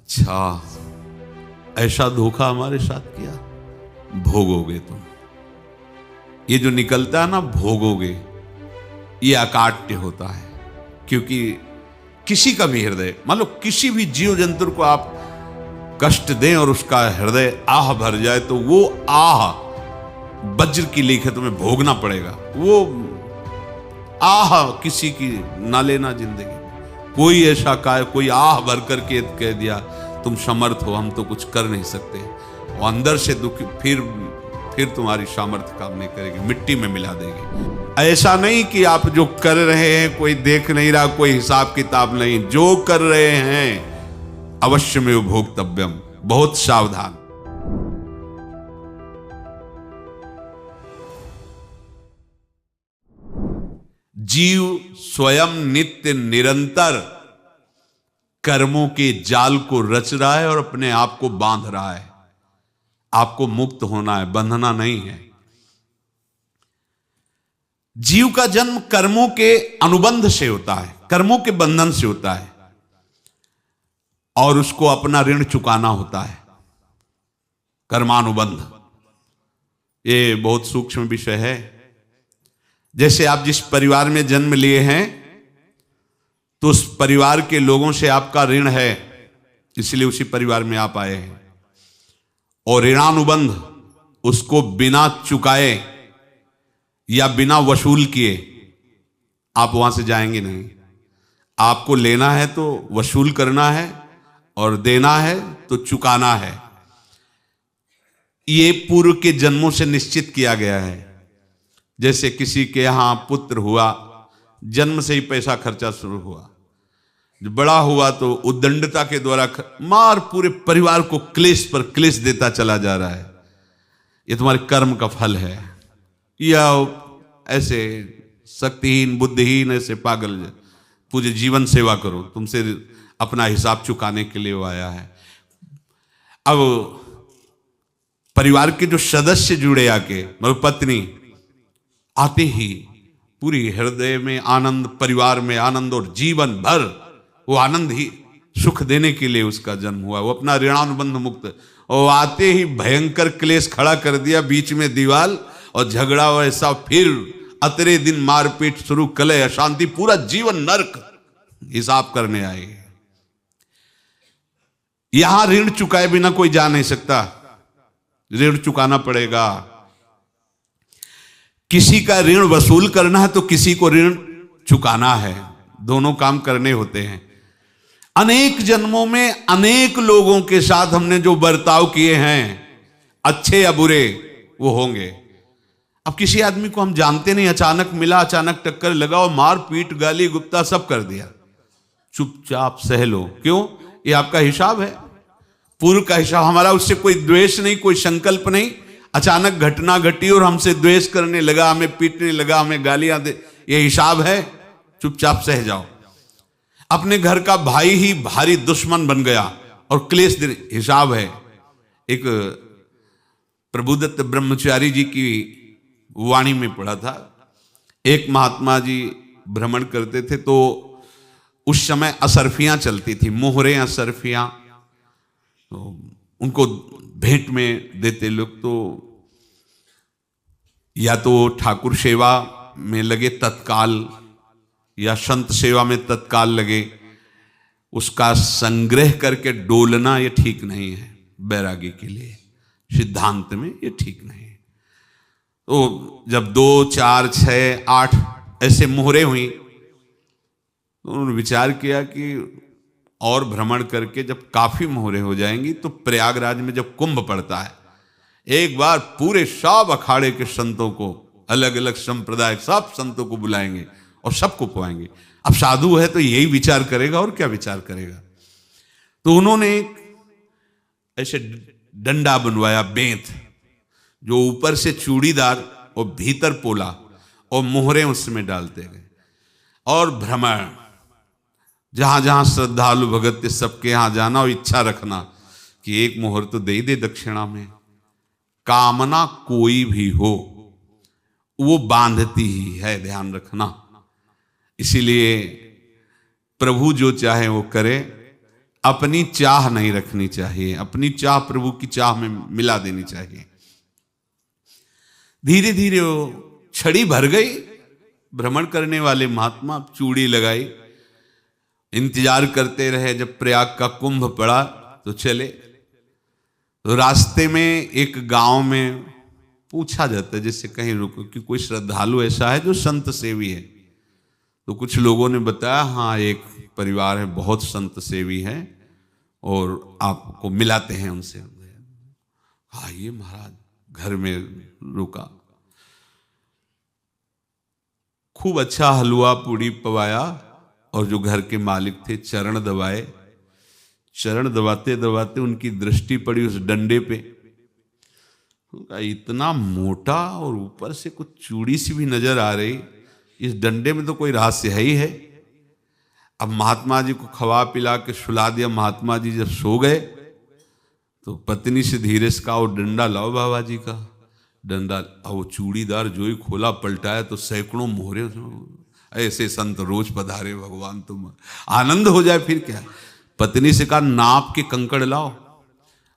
अच्छा, ऐसा धोखा हमारे साथ किया, भोगोगे तुम। ये जो निकलता है ना भोगोगे, ये अकाट्य होता है। क्योंकि किसी का भी हृदय, मान लो किसी भी जीव जंतु को आप कष्ट दें और उसका हृदय आह भर जाए, तो वो आह वज्र की लेखे तुम्हें भोगना पड़ेगा। वो आह किसी की ना लेना जिंदगी। कोई ऐसा कोई आह भर करके कह दिया तुम समर्थ हो, हम तो कुछ कर नहीं सकते, वो अंदर से दुखी, फिर तुम्हारी सामर्थ्य काम नहीं करेगी, मिट्टी में मिला देगी। ऐसा नहीं कि आप जो कर रहे हैं कोई देख नहीं रहा, कोई हिसाब किताब नहीं, जो कर रहे हैं अवश्य में भोक्तव्यम, बहुत सावधान। जीव स्वयं नित्य निरंतर कर्मों के जाल को रच रहा है और अपने आप को बांध रहा है। आपको मुक्त होना है, बंधना नहीं है। जीव का जन्म कर्मों के अनुबंध से होता है, कर्मों के बंधन से होता है, और उसको अपना ऋण चुकाना होता है। कर्मानुबंध ये बहुत सूक्ष्म विषय है। जैसे आप जिस परिवार में जन्म लिए हैं, तो उस परिवार के लोगों से आपका ऋण है, इसलिए उसी परिवार में आप आए हैं। और ऋणानुबंध, उसको बिना चुकाए या बिना वसूल किए आप वहां से जाएंगे नहीं। आपको लेना है तो वसूल करना है, और देना है तो चुकाना है। ये पूर्व के जन्मों से निश्चित किया गया है। जैसे किसी के यहां पुत्र हुआ, जन्म से ही पैसा खर्चा शुरू हुआ, जो बड़ा हुआ तो उद्दंडता के द्वारा मार पूरे परिवार को क्लेश पर क्लेश देता चला जा रहा है। ये तुम्हारे कर्म का फल है। या ऐसे शक्तिहीन बुद्धिहीन ऐसे पागल पूरे जीवन सेवा करो, तुमसे अपना हिसाब चुकाने के लिए वो आया है। अब परिवार के जो सदस्य जुड़े आके, मतलब पत्नी आते ही पूरी हृदय में आनंद, परिवार में आनंद, और जीवन भर वो आनंद ही सुख देने के लिए उसका जन्म हुआ। वो अपना ऋणानुबंध मुक्त, और आते ही भयंकर क्लेश खड़ा कर दिया, बीच में दीवाल और झगड़ा वैसा, फिर अतरे दिन मारपीट शुरू, कलह अशांति, पूरा जीवन नरक हिसाब करने आए। यहां ऋण चुकाए बिना कोई जा नहीं सकता, ऋण चुकाना पड़ेगा। किसी का ऋण वसूल करना है तो किसी को ऋण चुकाना है, दोनों काम करने होते हैं। अनेक जन्मों में अनेक लोगों के साथ हमने जो बर्ताव किए हैं, अच्छे या बुरे, वो होंगे। अब किसी आदमी को हम जानते नहीं, अचानक मिला, अचानक टक्कर लगा और मार पीट गाली गुप्ता सब कर दिया, चुपचाप सह लो। क्यों? ये आपका हिसाब है, पूर्व का हिसाब। हमारा उससे कोई द्वेष नहीं, कोई संकल्प नहीं। अचानक घटना घटी और हमसे द्वेष करने लगा, हमें पीटने लगा, हमें गालियां दे, ये हिसाब है, चुपचाप सह जाओ। अपने घर का भाई ही भारी दुश्मन बन गया और क्लेश दे, हिसाब है। एक प्रभुदत्त ब्रह्मचारी जी की वाणी में पढ़ा था, एक महात्मा जी भ्रमण करते थे, तो उस समय असरफियां चलती थी, मोहरे असरफियां, तो उनको भेंट में देते लोग। तो या तो ठाकुर सेवा में लगे तत्काल, या संत सेवा में तत्काल लगे, उसका संग्रह करके डोलना ये ठीक नहीं है। बैरागी के लिए सिद्धांत में ये ठीक नहीं है। तो जब 2, 4, 6, 8 ऐसे मोहरे हुई, तो उन्होंने विचार किया कि और भ्रमण करके जब काफी मोहरे हो जाएंगी तो प्रयागराज में जब कुंभ पड़ता है, एक बार पूरे सब अखाड़े के संतों को, अलग अलग संप्रदाय सब संतों को बुलाएंगे और सबको पवाएंगे। अब साधु है तो यही विचार करेगा, और क्या विचार करेगा। तो उन्होंने ऐसे डंडा बनवाया, बेंत, जो ऊपर से चूड़ीदार और भीतर पोला, और मोहरे उसमें डालते गए। और भ्रमण, जहां जहां श्रद्धालु भगत थे सबके यहां जाना, और इच्छा रखना कि एक मोहर तो दे दे दक्षिणा में। कामना कोई भी हो वो बांधती ही है, ध्यान रखना। इसीलिए प्रभु जो चाहे वो करे, अपनी चाह नहीं रखनी चाहिए, अपनी चाह प्रभु की चाह में मिला देनी चाहिए। धीरे धीरे वो छड़ी भर गई। भ्रमण करने वाले महात्मा चूड़ी लगाई, इंतजार करते रहे। जब प्रयाग का कुंभ पड़ा तो चले। तो रास्ते में एक गांव में पूछा जाता है, जैसे कहीं रुको कि कोई श्रद्धालु ऐसा है जो संत सेवी है। तो कुछ लोगों ने बताया, हाँ एक परिवार है बहुत संत सेवी है और आपको मिलाते हैं उनसे। आइए महाराज, घर में रुका। खूब अच्छा हलवा पूड़ी पवाया और जो घर के मालिक थे चरण दबाए। चरण दबाते दबाते उनकी दृष्टि पड़ी उस डंडे पे। इतना मोटा और ऊपर से कुछ चूड़ी सी भी नजर आ रही, इस डंडे में तो कोई रहस्य है ही है। अब महात्मा जी को खवा पिला के सुला दिया। महात्मा जी जब सो गए तो पत्नी से धीरे से कहा, वो डंडा लाओ बाबा जी का डंडा। वो चूड़ीदार जो ही खोला पलटाया तो सैकड़ों मोहरे। ऐसे संत रोज पधारे भगवान, तुम आनंद हो जाए फिर क्या। पत्नी से कहा, नाप के कंकड़ लाओ।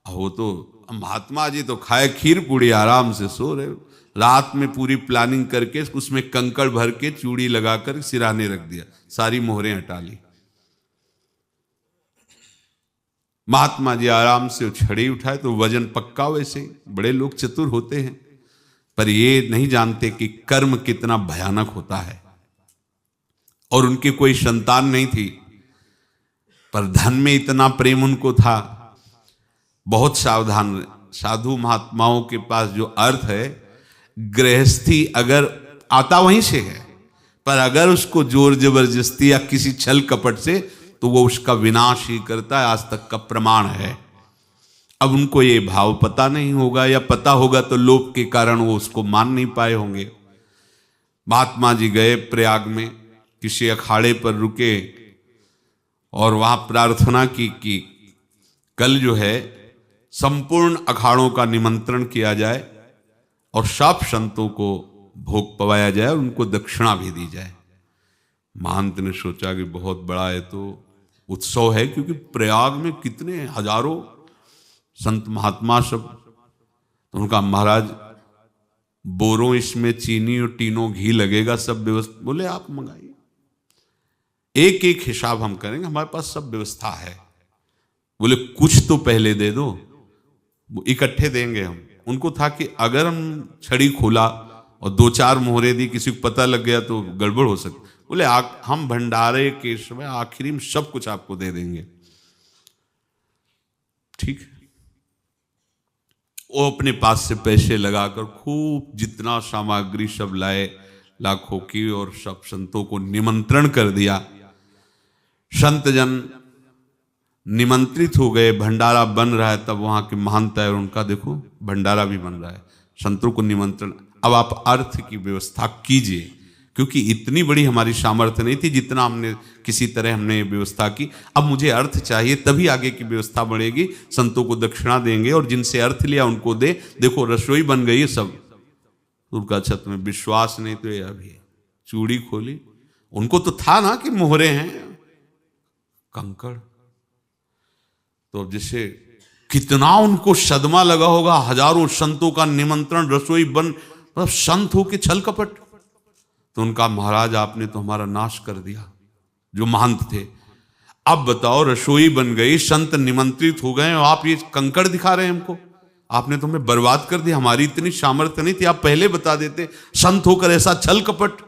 वो तो महात्मा जी तो खाए खीर पूड़ी, आराम से सो रहे। रात में पूरी प्लानिंग करके उसमें कंकड़ भर के चूड़ी लगाकर सिराने रख दिया, सारी मोहरें हटा ली। महात्मा जी आराम से छड़ी उठाए तो वजन पक्का। वैसे बड़े लोग चतुर होते हैं, पर ये नहीं जानते कि कर्म कितना भयानक होता है। और उनकी कोई संतान नहीं थी, पर धन में इतना प्रेम उनको था। बहुत सावधान। साधु महात्माओं के पास जो अर्थ है, गृहस्थी अगर आता वहीं से है, पर अगर उसको जोर जबरदस्ती या किसी छल कपट से, तो वो उसका विनाश ही करता है। आज तक का प्रमाण है। अब उनको ये भाव पता नहीं होगा, या पता होगा तो लोभ के कारण वो उसको मान नहीं पाए होंगे। महात्मा जी गए प्रयाग में, किसी अखाड़े पर रुके और वहां प्रार्थना की कि कल जो है संपूर्ण अखाड़ों का निमंत्रण किया जाए और सब संतों को भोग पवाया जाए और उनको दक्षिणा भी दी जाए। महंत ने सोचा कि बहुत बड़ा है तो उत्सव है, क्योंकि प्रयाग में कितने हजारों संत महात्मा सब। तो उनका महाराज बोरों इसमें चीनी और टीनों घी लगेगा, सब व्यवस्था। बोले आप मंगाइए, एक एक हिसाब हम करेंगे, हमारे पास सब व्यवस्था है। बोले कुछ तो पहले दे दो, वो इकट्ठे देंगे हम। उनको था कि अगर हम छड़ी खोला और दो चार मोहरे दी, किसी को पता लग गया तो गड़बड़ हो सकती। बोले हम भंडारे के समय आखिरी में सब कुछ आपको दे देंगे। ठीक है। वो अपने पास से पैसे लगाकर खूब जितना सामग्री सब लाए, लाखों की, और सब संतों को निमंत्रण कर दिया। संत जन निमंत्रित हो गए, भंडारा बन रहा है। तब वहां के महंत है और उनका देखो भंडारा भी बन रहा है, संतों को निमंत्रण। अब आप अर्थ की व्यवस्था कीजिए, क्योंकि इतनी बड़ी हमारी सामर्थ्य नहीं थी जितना हमने किसी तरह हमने व्यवस्था की। अब मुझे अर्थ चाहिए, तभी आगे की व्यवस्था बढ़ेगी। संतों को दक्षिणा देंगे और जिनसे अर्थ लिया उनको दे। देखो रसोई बन गई है सब। उनका छत में विश्वास नहीं तो ये अभी चूड़ी खोली। उनको तो था ना कि मोहरे हैं, कंकड़। तो जैसे कितना उनको सदमा लगा होगा। हजारों संतों का निमंत्रण, रसोई बन, मतलब संत हो के छल कपट। तो उनका महाराज आपने तो हमारा नाश कर दिया, जो महंत थे। अब बताओ रसोई बन गई, संत निमंत्रित हो गए और आप ये कंकड़ दिखा रहे हैं हमको। आपने तो हमें बर्बाद कर दिया, हमारी इतनी सामर्थ्य नहीं थी, आप पहले बता देते। संत होकर ऐसा छल कपट।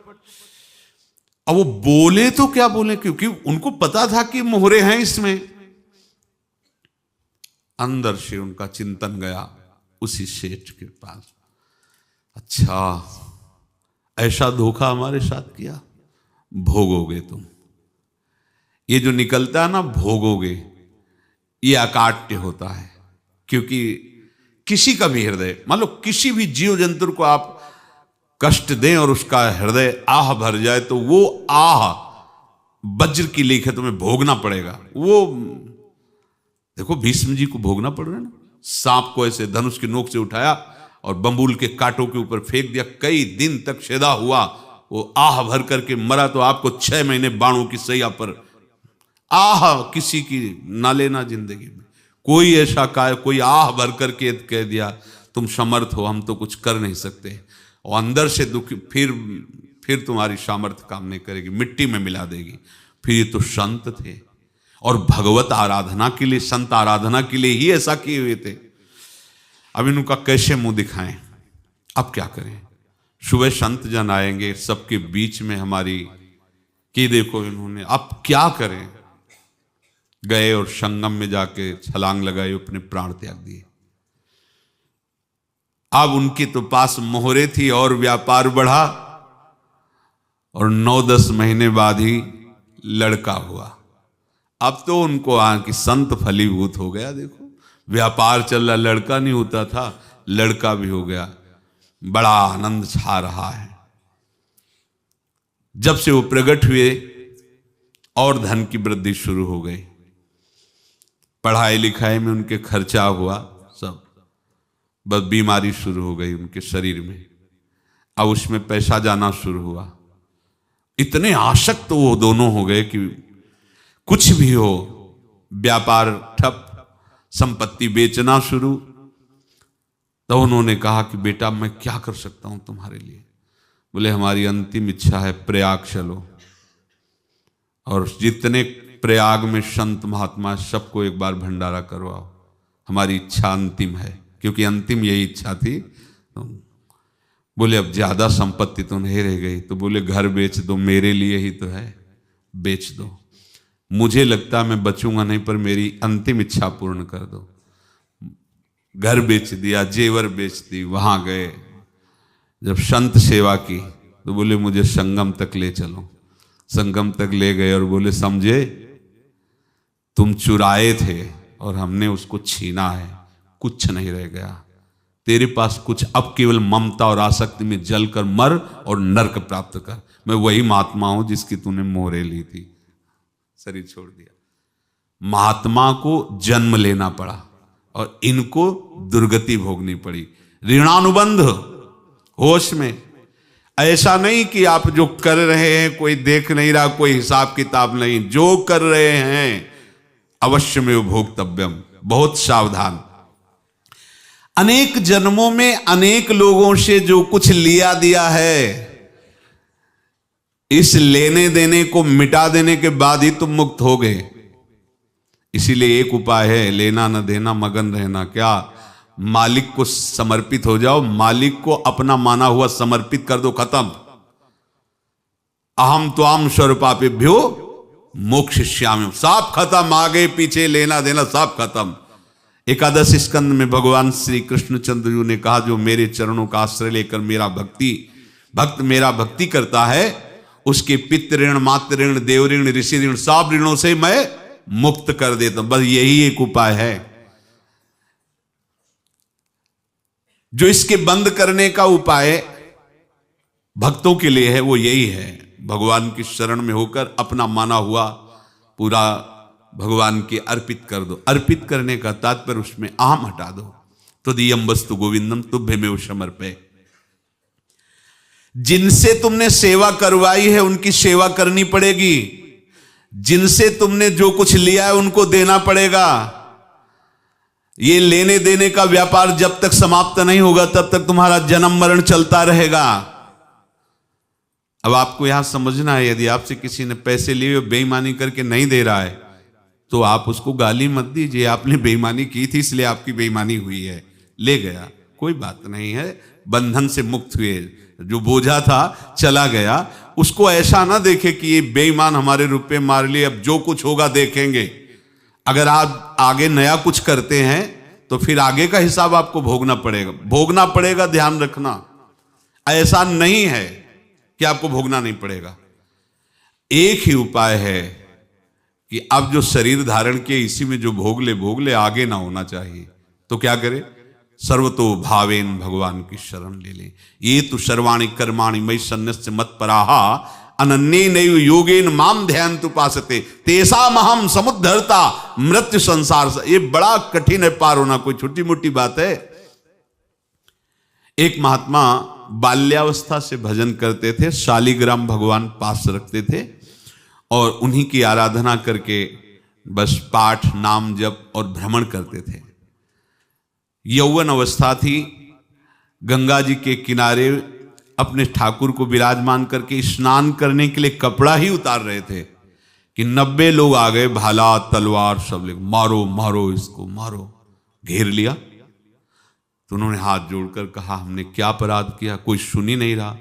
अब वो बोले तो क्या बोले, क्योंकि उनको पता था कि मोहरे हैं इसमें। अंदर से उनका चिंतन गया उसी सेठ के पास, अच्छा ऐसा धोखा हमारे साथ किया, भोगोगे तुम। ये जो निकलता है ना भोगोगे, ये अकाट्य होता है। क्योंकि किसी का भी हृदय, मान लो किसी भी जीव जंतु को आप कष्ट दें और उसका हृदय आह भर जाए, तो वो आह वज्र की लेख है, तुम्हें भोगना पड़ेगा। वो देखो भीष्म जी को भोगना पड़ रहा है ना। सांप को ऐसे धनुष की नोक से उठाया और बंबूल के कांटों के ऊपर फेंक दिया, कई दिन तक शेदा हुआ, वो आह भर करके मरा। तो आपको 6 महीने बाणों की सैया पर आह किसी की ना लेना जिंदगी में। कोई ऐसा कोई आह भर करके कह दिया तुम समर्थ हो, हम तो कुछ कर नहीं सकते, और अंदर से दुखी, फिर तुम्हारी सामर्थ्य काम नहीं करेगी, मिट्टी में मिला देगी। फिर ये तो संत थे और भगवत आराधना के लिए, संत आराधना के लिए ही ऐसा किए हुए थे। अब इनका कैसे मुंह दिखाएं, अब क्या करें। सुबह संत जन आएंगे, सबके बीच में हमारी कि देखो इन्होंने, अब क्या करें। गए और संगम में जाके छलांग लगाई, अपने प्राण त्याग दिए। अब उनके तो पास मोहरे थी और व्यापार बढ़ा, और 9-10 महीने बाद ही लड़का हुआ। अब तो उनको कि संत फलीभूत हो गया। देखो व्यापार चल रहा, लड़का नहीं होता था, लड़का भी हो गया, बड़ा आनंद छा रहा है। जब से वो प्रकट हुए और धन की वृद्धि शुरू हो गई, पढ़ाई लिखाई में उनके खर्चा हुआ सब, बस बीमारी शुरू हो गई उनके शरीर में। अब उसमें पैसा जाना शुरू हुआ। इतने आसक्त तो वो दोनों हो गए कि कुछ भी हो, व्यापार ठप, संपत्ति बेचना शुरू। तो उन्होंने कहा कि बेटा मैं क्या कर सकता हूं तुम्हारे लिए। बोले हमारी अंतिम इच्छा है प्रयाग चलो, और जितने प्रयाग में संत महात्मा सबको एक बार भंडारा करवाओ, हमारी इच्छा अंतिम है, क्योंकि अंतिम यही इच्छा थी। बोले अब ज्यादा संपत्ति तो नहीं रह गई, तो बोले घर बेच दो, मेरे लिए ही तो है, बेच दो। मुझे लगता मैं बचूंगा नहीं, पर मेरी अंतिम इच्छा पूर्ण कर दो। घर बेच दिया, जेवर बेच दी। वहां गए, जब संत सेवा की तो बोले मुझे संगम तक ले चलो। संगम तक ले गए और बोले समझे तुम चुराए थे और हमने उसको छीना है, कुछ नहीं रह गया तेरे पास कुछ, अब केवल ममता और आसक्ति में जल कर मर और नरक प्राप्त कर। मैं वही महात्मा हूं जिसकी तूने मोहरे ली थी, शरीर छोड़ दिया। महात्मा को जन्म लेना पड़ा और इनको दुर्गति भोगनी पड़ी। ऋणानुबंध होश में, ऐसा नहीं कि आप जो कर रहे हैं कोई देख नहीं रहा, कोई हिसाब किताब नहीं, जो कर रहे हैं अवश्य में भोक्तव्यम, बहुत सावधान। अनेक जन्मों में अनेक लोगों से जो कुछ लिया दिया है, इस लेने देने को मिटा देने के बाद ही तुम मुक्त हो गए। इसीलिए एक उपाय है, लेना न देना मगन रहना। क्या? मालिक को समर्पित हो जाओ, मालिक को अपना माना हुआ समर्पित कर दो, खत्म। अहम त्वाम स्वरूपापेभ्यो मोक्षयिष्यामि, सब खत्म। आगे पीछे लेना देना सब खत्म। एकादश स्कंद में भगवान श्री कृष्णचंद्र जी ने कहा, जो मेरे चरणों का आश्रय लेकर भक्त मेरा भक्ति करता है, उसके पितृ ऋण, मातृ ऋण, देव ऋण, ऋषि ऋण, सब ऋणों से मैं मुक्त कर देता हूं। बस यही एक उपाय है जो इसके बंद करने का उपाय भक्तों के लिए है, वो यही है, भगवान की शरण में होकर अपना माना हुआ पूरा भगवान के अर्पित कर दो। अर्पित करने का तात्पर्य उसमें अहम हटा दो। तो दियम वस्तु गोविंदम तुभ्यमेव समर्पये। जिनसे तुमने सेवा करवाई है उनकी सेवा करनी पड़ेगी, जिनसे तुमने जो कुछ लिया है उनको देना पड़ेगा। ये लेने देने का व्यापार जब तक समाप्त नहीं होगा तब तक तुम्हारा जन्म मरण चलता रहेगा। अब आपको यहां समझना है, यदि आपसे किसी ने पैसे लिए बेईमानी करके नहीं दे रहा है तो आप उसको गाली मत दीजिए, आपने बेईमानी की थी इसलिए आपकी बेईमानी हुई है, ले गया, कोई बात नहीं है, बंधन से मुक्त हुए, जो बोझा था चला गया। उसको ऐसा ना देखे कि ये बेईमान हमारे रुपए मार लिए, अब जो कुछ होगा देखेंगे। अगर आप आगे नया कुछ करते हैं तो फिर आगे का हिसाब आपको भोगना पड़ेगा, ध्यान रखना। ऐसा नहीं है कि आपको भोगना नहीं पड़ेगा। एक ही उपाय है कि अब जो शरीर धारण किए इसी में जो भोग ले, आगे ना होना चाहिए। तो क्या करे? सर्वतो भावेन भगवान की शरण ले ले। ये तो सर्वाणि कर्माणि मयि सन्न्यस्य मत्पराहा अनन्येनैव योगेन माम ध्यायन्तु उपासते तेषामहं समुद्धर्ता मृत्यु संसार से। ये बड़ा कठिन है पार होना, कोई छोटी मोटी बात है। एक महात्मा बाल्यावस्था से भजन करते थे, शालिग्राम भगवान पास रखते थे और उन्हीं की आराधना करके बस पाठ नाम जप और भ्रमण करते थे। यौवन अवस्था थी, गंगा जी के किनारे अपने ठाकुर को विराजमान करके स्नान करने के लिए कपड़ा ही उतार रहे थे कि 90 लोग आ गए, भाला तलवार सब लेकर, मारो मारो इसको मारो, घेर लिया। तो उन्होंने हाथ जोड़कर कहा हमने क्या अपराध किया, कोई सुन ही नहीं रहा।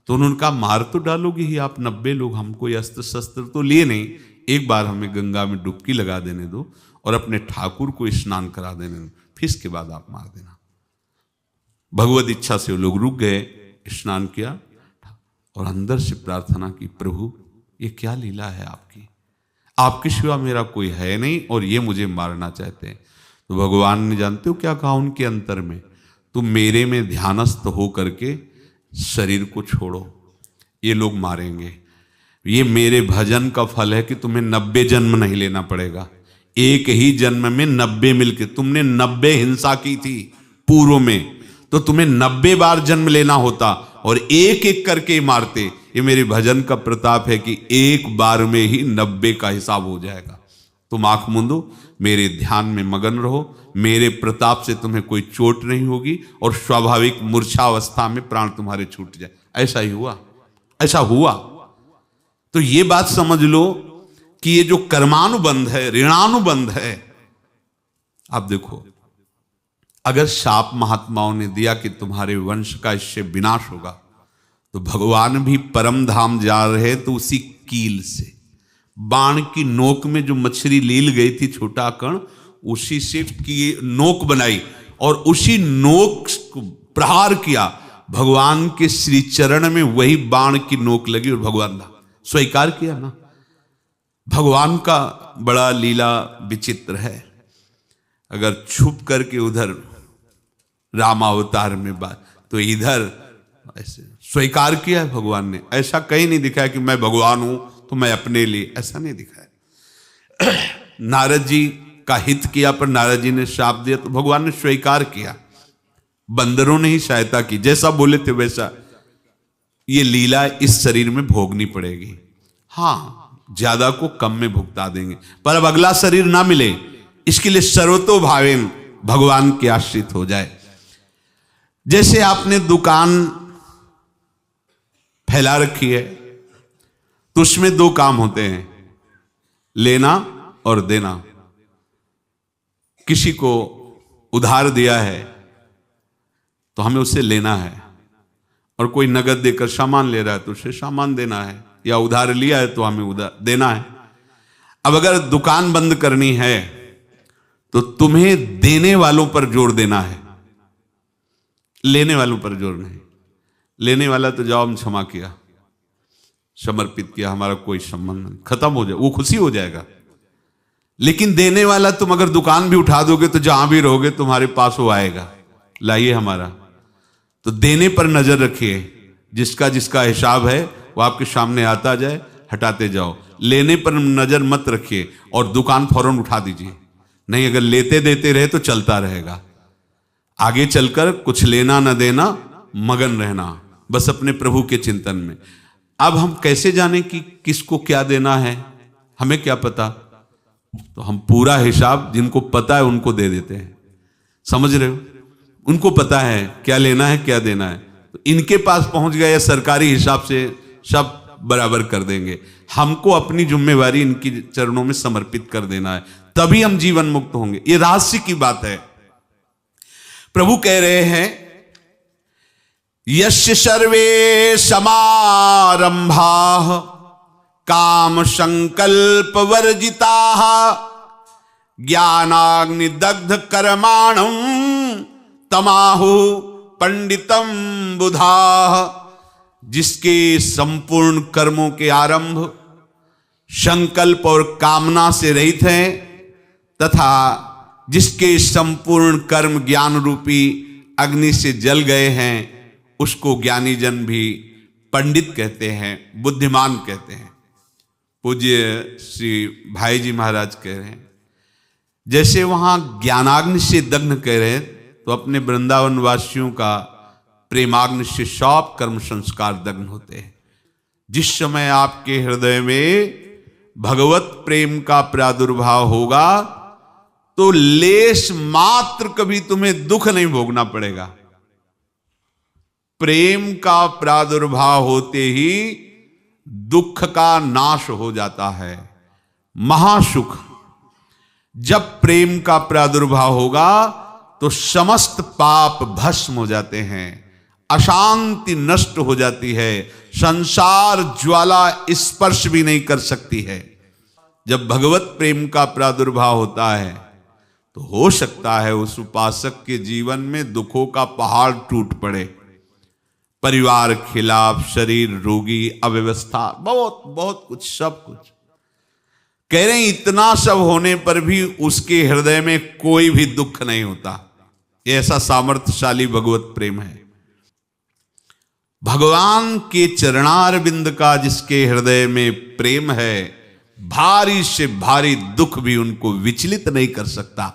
तो उन्होंने कहा मार तो डालोगे ही आप 90 लोग, हम कोई अस्त्र शस्त्र तो लिए नहीं, एक बार हमें गंगा में डुबकी लगा देने दो और अपने ठाकुर को स्नान करा देने दो, फिर इसके बाद आप मार देना। भगवत इच्छा से वो लोग रुक गए, स्नान किया और अंदर से प्रार्थना की, प्रभु ये क्या लीला है आपकी, आपके सिवा मेरा कोई है नहीं और ये मुझे मारना चाहते हैं। तो भगवान ने जानते हो क्या कहा उनके अंतर में, तुम मेरे में ध्यानस्थ हो करके शरीर को छोड़ो, ये लोग मारेंगे। ये मेरे भजन का फल है कि तुम्हें 90 जन्म नहीं लेना पड़ेगा, एक ही जन्म में 90 मिलके, तुमने 90 हिंसा की थी पूर्व में, तो तुम्हें 90 बार जन्म लेना होता और एक एक करके मारते। ये मेरे भजन का प्रताप है कि एक बार में ही 90 का हिसाब हो जाएगा। तुम आंख मूंदो, मेरे ध्यान में मगन रहो, मेरे प्रताप से तुम्हें कोई चोट नहीं होगी और स्वाभाविक मूर्छा अवस्था में प्राण तुम्हारे छूट जाए। ऐसा ही हुआ, ऐसा हुआ। तो ये बात समझ लो कि ये जो कर्मानुबंध है, ऋणानुबंध है। आप देखो, अगर शाप महात्माओं ने दिया कि तुम्हारे वंश का इससे विनाश होगा, तो भगवान भी परम धाम जा रहे तो उसी कील से, बाण की नोक में जो मछली लील गई थी छोटा कण, उसी से की नोक बनाई और उसी नोक को प्रहार किया, भगवान के श्री चरण में वही बाण की नोक लगी और भगवान ने स्वीकार किया ना। भगवान का बड़ा लीला विचित्र है। अगर छुप करके उधर रामावतार में बात, तो इधर ऐसे स्वीकार किया है भगवान ने। ऐसा कहीं नहीं दिखाया कि मैं भगवान हूं तो मैं अपने लिए, ऐसा नहीं दिखाया। नारद जी का हित किया पर नारद जी ने शाप दिया तो भगवान ने स्वीकार किया। बंदरों ने ही सहायता की, जैसा बोले थे वैसा। ये लीला इस शरीर में भोगनी पड़ेगी। हाँ, ज्यादा को कम में भुगता देंगे, पर अब अगला शरीर ना मिले इसके लिए सर्वतो भावेन भगवान के आश्रित हो जाए। जैसे आपने दुकान फैला रखी है तो उसमें दो काम होते हैं, लेना और देना। किसी को उधार दिया है तो हमें उससे लेना है, और कोई नगद देकर सामान ले रहा है तो उसे सामान देना है, या उधार लिया है तो हमें उधार देना है। अब अगर दुकान बंद करनी है तो तुम्हें देने वालों पर जोर देना है, लेने वालों पर जोर नहीं। लेने वाला तो जाओ हम क्षमा किया, समर्पित किया, हमारा कोई संबंध नहीं, खत्म हो जाए, वो खुशी हो जाएगा। लेकिन देने वाला तुम अगर दुकान भी उठा दोगे तो जहां भी रहोगे तुम्हारे पास वो आएगा, लाइए हमारा। तो देने पर नजर रखिए, जिसका जिसका हिसाब है वो आपके सामने आता जाए, हटाते जाओ। लेने पर नजर मत रखिए और दुकान फौरन उठा दीजिए, नहीं अगर लेते देते रहे तो चलता रहेगा। आगे चलकर कुछ लेना न देना, मगन रहना बस अपने प्रभु के चिंतन में। अब हम कैसे जाने कि किसको क्या देना है, हमें क्या पता। तो हम पूरा हिसाब जिनको पता है उनको दे देते हैं, समझ रहे हो, उनको पता है क्या लेना है क्या देना है, तो इनके पास पहुंच गए या सरकारी हिसाब से सब बराबर कर देंगे। हमको अपनी जिम्मेवारी इनकी चरणों में समर्पित कर देना है, तभी हम जीवन मुक्त होंगे। ये रहस्य की बात है। प्रभु कह रहे हैं यस्य सर्वे समारंभाः काम संकल्प वर्जिताः ज्ञानाग्नि दग्ध कर्माणं तमाहु पंडितम बुधाः। जिसके संपूर्ण कर्मों के आरंभ संकल्प और कामना से रहित हैं, तथा जिसके संपूर्ण कर्म ज्ञान रूपी अग्नि से जल गए हैं, उसको ज्ञानी जन भी पंडित कहते हैं, बुद्धिमान कहते हैं। पूज्य श्री भाई जी महाराज कह रहे हैं, जैसे वहां ज्ञानाग्नि से दग्न कह रहे हैं, तो अपने वृंदावन वासियों का प्रेमाग्नि से सब कर्म संस्कार दग्न होते हैं। जिस समय आपके हृदय में भगवत प्रेम का प्रादुर्भाव होगा तो लेश मात्र कभी तुम्हें दुख नहीं भोगना पड़ेगा। प्रेम का प्रादुर्भाव होते ही दुख का नाश हो जाता है, महासुख। जब प्रेम का प्रादुर्भाव होगा तो समस्त पाप भस्म हो जाते हैं, अशांति नष्ट हो जाती है, संसार ज्वाला स्पर्श भी नहीं कर सकती है। जब भगवत प्रेम का प्रादुर्भाव होता है तो हो सकता है उस उपासक के जीवन में दुखों का पहाड़ टूट पड़े, परिवार खिलाफ, शरीर रोगी, अव्यवस्था, बहुत बहुत कुछ, सब कुछ। कह रहे हैं इतना सब होने पर भी उसके हृदय में कोई भी दुख नहीं होता। ऐसा सामर्थ्यशाली भगवत प्रेम है। भगवान के चरणारविंद का जिसके हृदय में प्रेम है, भारी से भारी दुख भी उनको विचलित नहीं कर सकता।